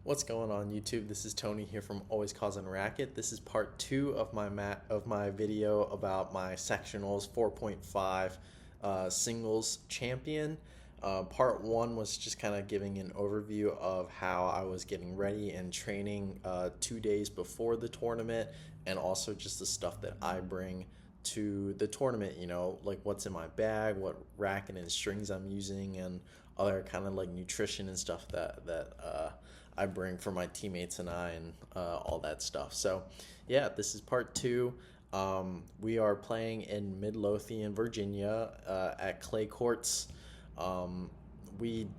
What's going on YouTube? This is Tony here from Always Causing A Racquet. This is part 2 of my video about my Sectionals 4.5 singles champion. Part 1 was just kind of giving an overview of how I was getting ready and training 2 days before the tournament, and also just the stuff that I bring to the tournament, like what's in my bag, what racket and strings I'm using, and other kind of like nutrition and stuff that I bring for my teammates and all that stuff. So yeah, this is part 2. We are playing in Midlothian, Virginia, at clay courts. We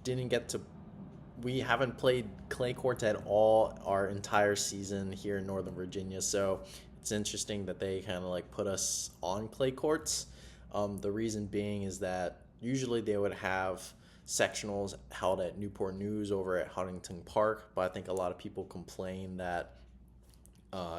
haven't played clay courts at all our entire season here in Northern Virginia, so it's interesting that they kind of like put us on clay courts. The reason being is that usually they would have sectionals held at Newport News over at Huntington Park, but I think a lot of people complained that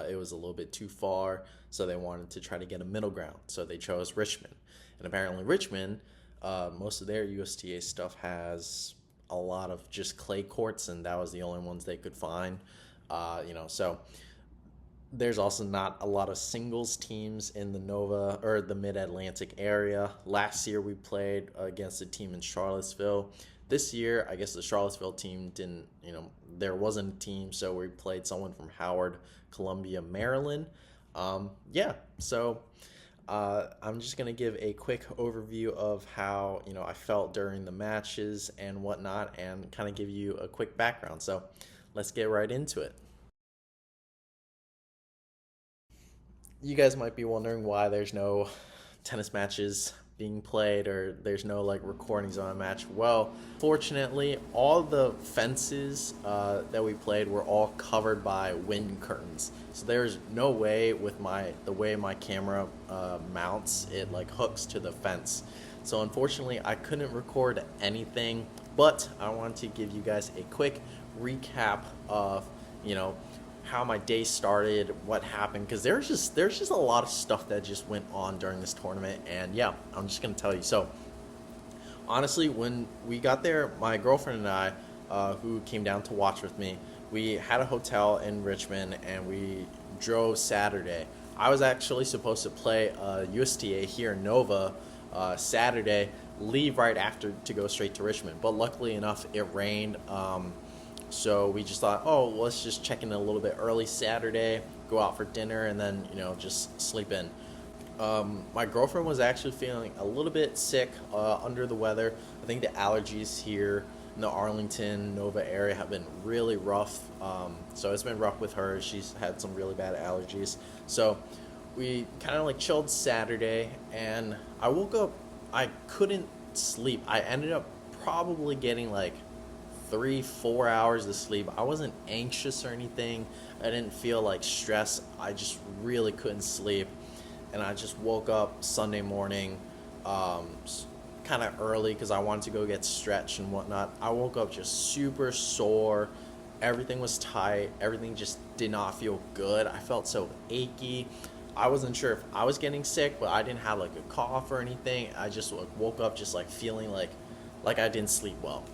it was a little bit too far, so they wanted to try to get a middle ground, so they chose Richmond. And apparently Richmond, most of their USTA stuff has a lot of just clay courts, and that was the only ones they could find. So there's also not a lot of singles teams in the Nova or the Mid-Atlantic area. Last year we played against a team in Charlottesville. This year, I guess the Charlottesville team didn't, there wasn't a team, so we played someone from Howard, Columbia, Maryland. So I'm just going to give a quick overview of how, I felt during the matches and whatnot, and kind of give you a quick background. So let's get right into it. You guys might be wondering why there's no tennis matches being played, or there's no like recordings on a match. Well, fortunately, all the fences that we played were all covered by wind curtains, so there's no way with the way my camera mounts, it like hooks to the fence. So unfortunately I couldn't record anything, but I wanted to give you guys a quick recap of how my day started, what happened, because there's just a lot of stuff that just went on during this tournament. And yeah, I'm just gonna tell you. So honestly, when we got there, my girlfriend and I, who came down to watch with me, we had a hotel in Richmond and we drove Saturday. I was actually supposed to play USTA here in Nova Saturday, leave right after to go straight to Richmond, but luckily enough it rained. So we just thought, oh, let's just check in a little bit early Saturday, go out for dinner, and then, just sleep in. My girlfriend was actually feeling a little bit sick, under the weather. I think the allergies here in the Arlington, Nova area have been really rough. So it's been rough with her. She's had some really bad allergies. So we kind of like chilled Saturday, and I woke up, I couldn't sleep. I ended up probably getting like 3-4 hours of sleep. I wasn't anxious or anything. I didn't feel like stress. I just really couldn't sleep, and I just woke up Sunday morning kind of early because I wanted to go get stretched and whatnot. I woke up just super sore. Everything was tight. Everything just did not feel good. I felt so achy. I wasn't sure if I was getting sick, but I didn't have like a cough or anything. I just woke up just like feeling like I didn't sleep well.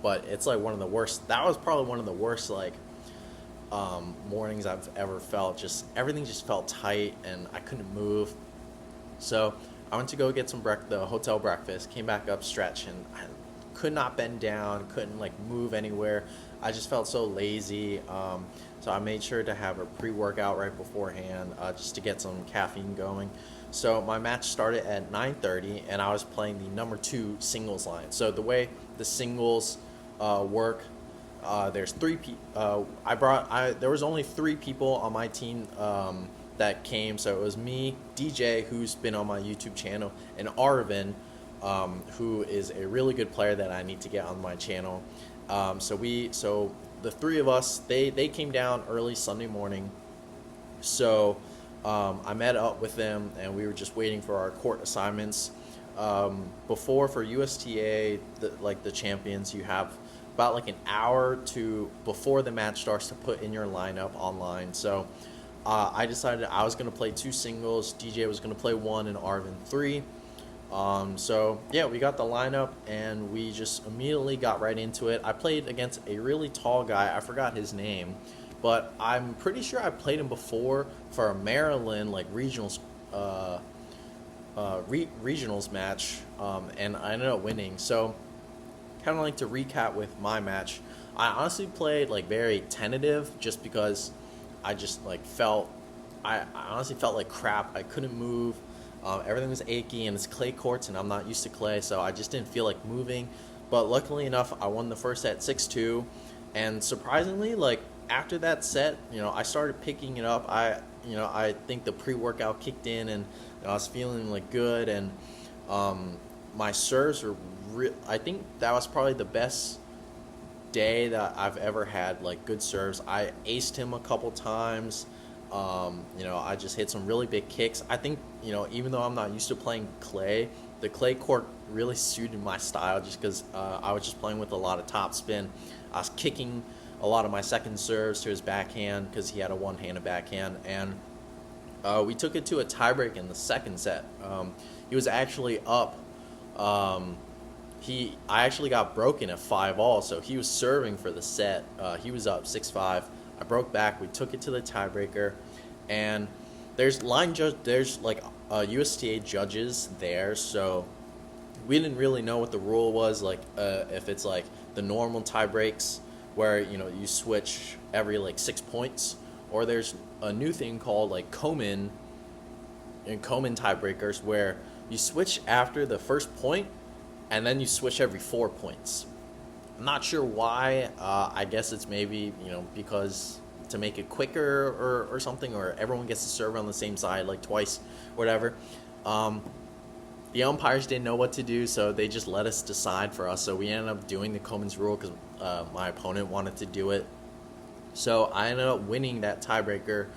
But it's like one of the worst. That was probably one of the worst mornings I've ever felt. Just everything just felt tight and I couldn't move. So I went to go get the hotel breakfast, came back up, stretched, and I could not bend down, couldn't like move anywhere. I just felt so lazy. So I made sure to have a pre-workout right beforehand, just to get some caffeine going. So my match started at 9:30, and I was playing the number 2 singles line. So the way the singles work, there's 3 people. There was only 3 people on my team that came. So it was me, DJ, who's been on my YouTube channel, and Arvin, who is a really good player that I need to get on my channel. So the 3 of us, they came down early Sunday morning. So I met up with them, and we were just waiting for our court assignments. For USTA, the champions, you have about like an hour before the match starts to put in your lineup online. So I decided I was going to play 2 singles, DJ was going to play 1, and Arvin 3. So yeah, we got the lineup and we just immediately got right into it. I played against a really tall guy. I forgot his name, but I'm pretty sure I played him before for a Maryland like regionals regionals match, and I ended up winning. So kind of like to recap with my match. I honestly played like very tentative just because I just like felt I honestly felt like crap. I couldn't move. Everything was achy, and it's clay courts, and I'm not used to clay, so I just didn't feel like moving. But luckily enough, I won the first set 6-2, and surprisingly, like after that set, I started picking it up. I think the pre-workout kicked in, and I was feeling like good, and my serves were. I think that was probably the best day that I've ever had, like good serves. I aced him a couple times. I just hit some really big kicks. I think, even though I'm not used to playing clay, the clay court really suited my style just because I was just playing with a lot of top spin. I was kicking a lot of my second serves to his backhand because he had a one-handed backhand, and we took it to a tiebreak in the second set. He was actually up. I actually got broken at 5-all, so he was serving for the set. He was up 6-5. I broke back. We took it to the tiebreaker, and there's like USTA judges there, so we didn't really know what the rule was. Like if it's like the normal tie breaks where you switch every like 6 points, or there's a new thing called like Komen tiebreakers where you switch after the first point and then you switch every 4 points. I'm not sure why. I guess it's maybe, because to make it quicker or something, or everyone gets to serve on the same side like twice, whatever. The umpires didn't know what to do, so they just let us decide for us. So we ended up doing the Coleman's rule because my opponent wanted to do it. So I ended up winning that tiebreaker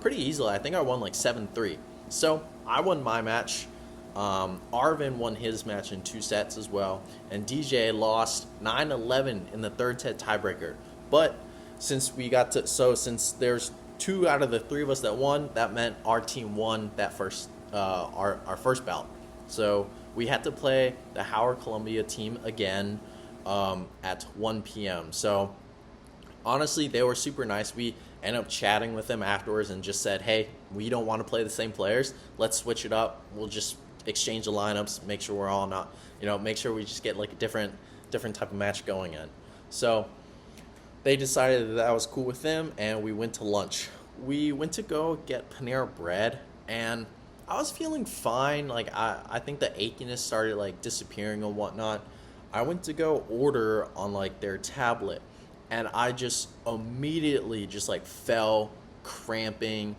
pretty easily. I think I won like 7-3. So I won my match. Arvin won his match in 2 sets as well, and DJ lost 9-11 in the third set tiebreaker. But since there's 2 out of the 3 of us that won, that meant our team won that first our first bout. So we had to play the Howard Columbia team again at 1 p.m. So honestly, they were super nice. We ended up chatting with them afterwards and just said, hey, we don't want to play the same players. Let's switch it up. We'll just exchange the lineups, make sure we're all not, make sure we just get like a different type of match going in. So they decided that was cool with them, and we went to lunch. We went to go get Panera Bread, and I was feeling fine. Like I think the achiness started like disappearing and whatnot. I went to go order on like their tablet, and I just immediately just like fell cramping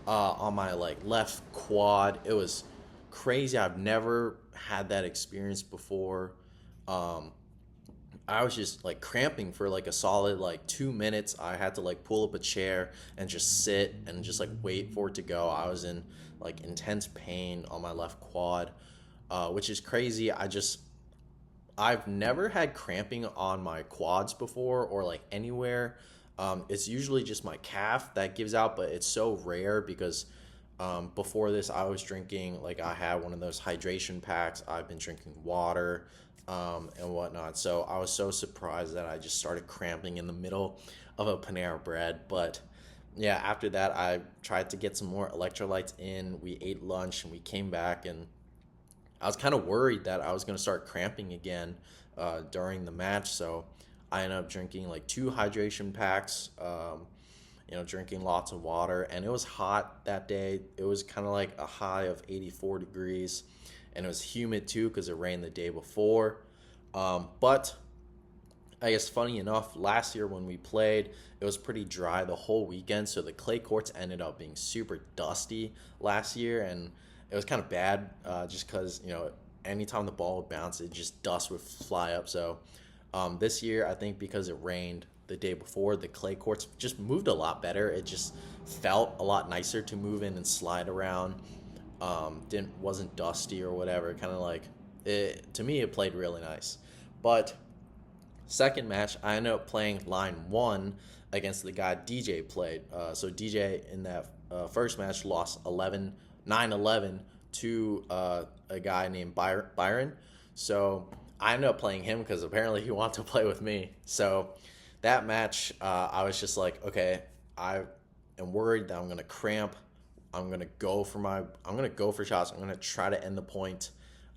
on my like left quad. It was crazy. I've never had that experience before. I was just like cramping for like a solid like 2 minutes. I had to like pull up a chair and just sit and just like wait for it to go. I was in like intense pain on my left quad, which is crazy. I've never had cramping on my quads before or like anywhere. It's usually just my calf that gives out, but it's so rare because before this I was drinking, like I had one of those hydration packs. I've been drinking water and whatnot. So I was so surprised that I just started cramping in the middle of a Panera Bread. But yeah, after that I tried to get some more electrolytes in. We ate lunch and we came back, and I was kind of worried that I was going to start cramping again during the match. So I ended up drinking like 2 hydration packs, drinking lots of water. And it was hot that day. It was kind of like a high of 84 degrees. And it was humid too because it rained the day before. But I guess funny enough, last year when we played, it was pretty dry the whole weekend. So the clay courts ended up being super dusty last year. And it was kind of bad just because, anytime the ball would bounce, dust would fly up. So this year, I think because it rained the day before, the clay courts just moved a lot better. It just felt a lot nicer to move in and slide around. Wasn't dusty or whatever. Kind of like to me, it played really nice. But second match, I ended up playing line 1 against the guy DJ played. So DJ in that first match lost 9-11 to a guy named Byron. So I ended up playing him because apparently he wanted to play with me. So that match, I was just like, okay, I am worried that I'm gonna cramp. I'm gonna go for shots. I'm gonna try to end the point,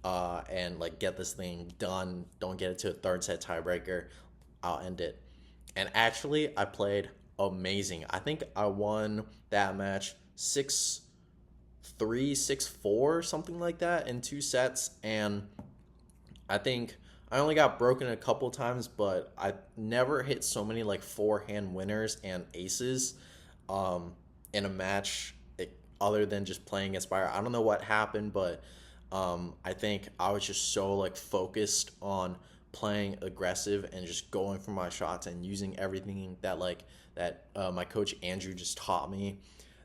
and like get this thing done. Don't get it to a third set tiebreaker. I'll end it. And actually, I played amazing. I think I won that match 6-3, 6-4, something like that in 2 sets. And I think I only got broken a couple times, but I never hit so many like forehand winners and aces in a match, other than just playing Aspire. I don't know what happened, but I think I was just so like focused on playing aggressive and just going for my shots and using everything that my coach Andrew just taught me,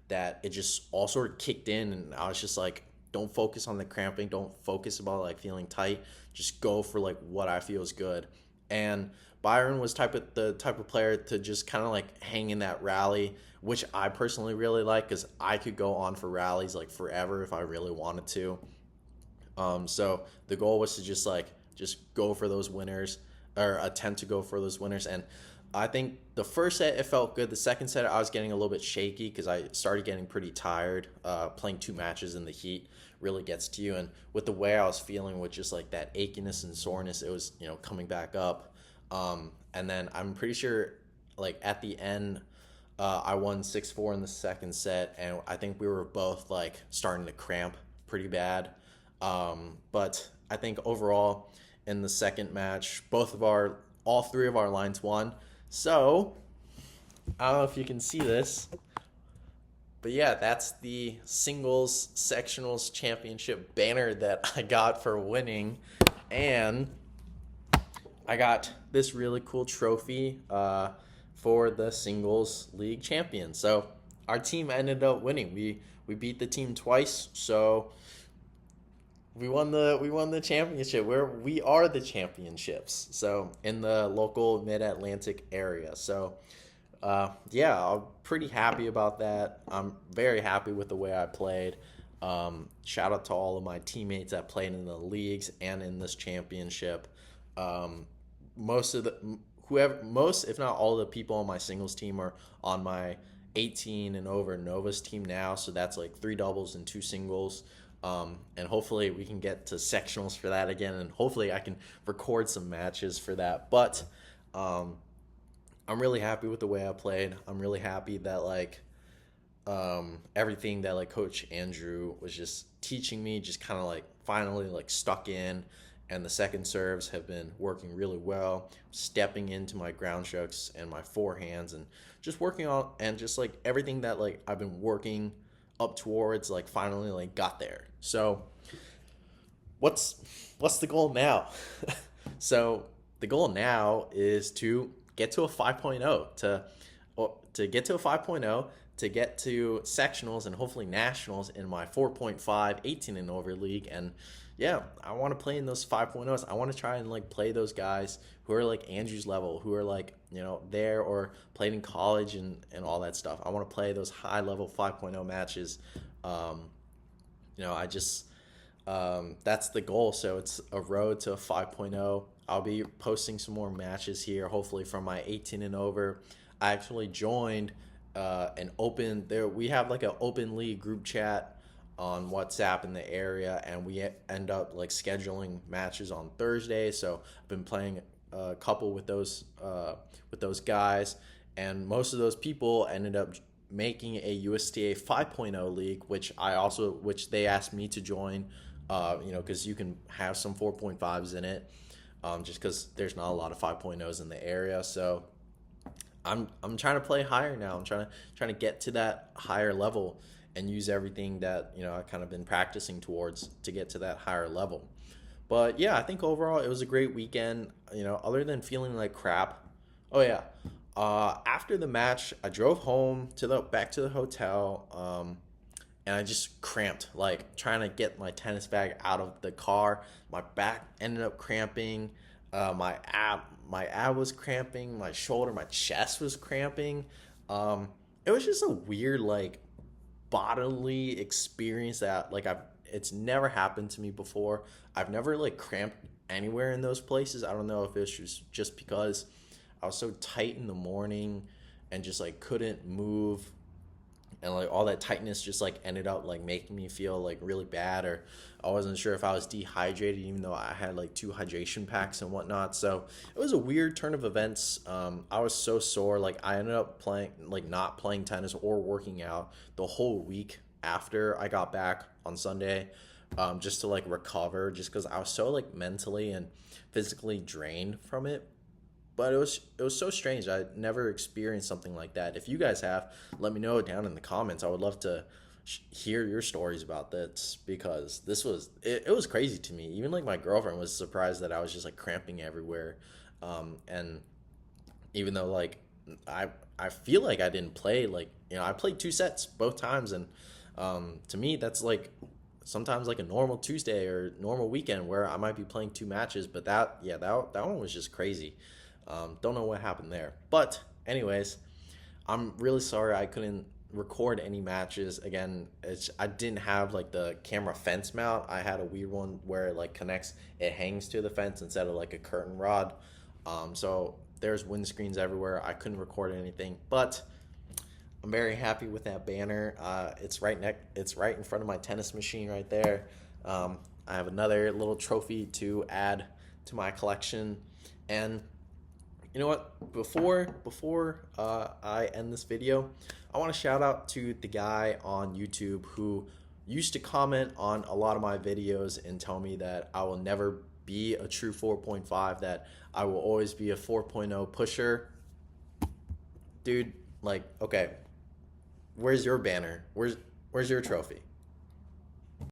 that it just all sort of kicked in. And I was just like, don't focus on the cramping, don't focus about like feeling tight, just go for like what I feel is good. And Byron was the type of player to just kind of like hang in that rally, which I personally really like because I could go on for rallies like forever if I really wanted to. So the goal was to just go for those winners, or attempt to go for those winners. And I think the first set it felt good. The second set I was getting a little bit shaky because I started getting pretty tired. Playing 2 matches in the heat really gets to you, and with the way I was feeling with just like that achiness and soreness, it was coming back up. And then I'm pretty sure like at the end, I won 6-4 in the second set, and I think we were both like starting to cramp pretty bad. But I think overall in the second match, all 3 of our lines won. So I don't know if you can see this, but yeah, that's the singles sectionals championship banner that I got for winning. And I got this really cool trophy for the singles league champion. So our team ended up winning. We beat the team twice, so we won the championship. We are the championships. So in the local Mid-Atlantic area. So yeah, I'm pretty happy about that. I'm very happy with the way I played. Shout out to all of my teammates that played in the leagues and in this championship. Most, if not all, the people on my singles team are on my 18 and over Nova's team now. So that's like 3 doubles and 2 singles. And hopefully we can get to sectionals for that again, and hopefully I can record some matches for that. But I'm really happy with the way I played. I'm really happy that like everything that like Coach Andrew was just teaching me just kind of like finally like stuck in, and the second serves have been working really well, stepping into my ground strokes and my forehands, and just working on, and just like everything that like I've been working up towards like finally like got there. So what's the goal now? So the goal now is to get to a 5.0, to get to a 5.0, to get to sectionals and hopefully nationals in my 4.5 18 and over league. And yeah, I want to play in those 5.0s. I want to try and like play those guys who are like Andrew's level, who are like, there or played in college and all that stuff. I want to play those high level 5.0 matches. I just, that's the goal. So it's a road to a 5.0. I'll be posting some more matches here, hopefully from my 18 and over. I actually joined we have like an open league group chat on WhatsApp in the area, and we end up like scheduling matches on Thursday. So I've been playing a couple with those guys, and most of those people ended up making a USTA 5.0 league, which they asked me to join, because you can have some 4.5s in it, just because there's not a lot of 5.0s in the area. So I'm trying to play higher now. I'm trying to get to that higher level and use everything that I've kind of been practicing towards to get to that higher level. But yeah, I think overall it was a great weekend. Other than feeling like crap. Oh yeah, after the match, I drove home back to the hotel, and I just cramped, like trying to get my tennis bag out of the car. My back ended up cramping. My ab was cramping. My shoulder, my chest was cramping. It was just a weird like bodily experience that like I've it's never happened to me before. I've never like cramped anywhere in those places. I don't know if it's just because I was so tight in the morning and just like couldn't move, and like all that tightness just like ended up like making me feel like really bad, or I wasn't sure if I was dehydrated even though I had like 2 hydration packs and whatnot. So it was a weird turn of events. I was so sore, like I ended up playing like not playing tennis or working out the whole week after I got back on Sunday, just to like recover, just because I was so like mentally and physically drained from it. But it was so strange. I never experienced something like that. If you guys have, let me know down in the comments. I would love to hear your stories about this, because it was crazy to me. Even like my girlfriend was surprised that I was just like cramping everywhere. And even though like I I feel like I didn't play, like, I played 2 sets both times, and to me that's like sometimes like a normal Tuesday or normal weekend where I might be playing 2 matches, but that one was just crazy. Don't know what happened there. But anyways, I'm really sorry I couldn't record any matches. Again, I didn't have like the camera fence mount. I had a weird one where it like connects, it hangs to the fence instead of like a curtain rod. So there's windscreens everywhere. I couldn't record anything, but I'm very happy with that banner. It's right in front of my tennis machine right there. I have another little trophy to add to my collection. And you know what? Before I end this video, I want to shout out to the guy on YouTube who used to comment on a lot of my videos and tell me that I will never be a true 4.5, that I will always be a 4.0 pusher. Dude, like, okay, where's your banner? Where's your trophy?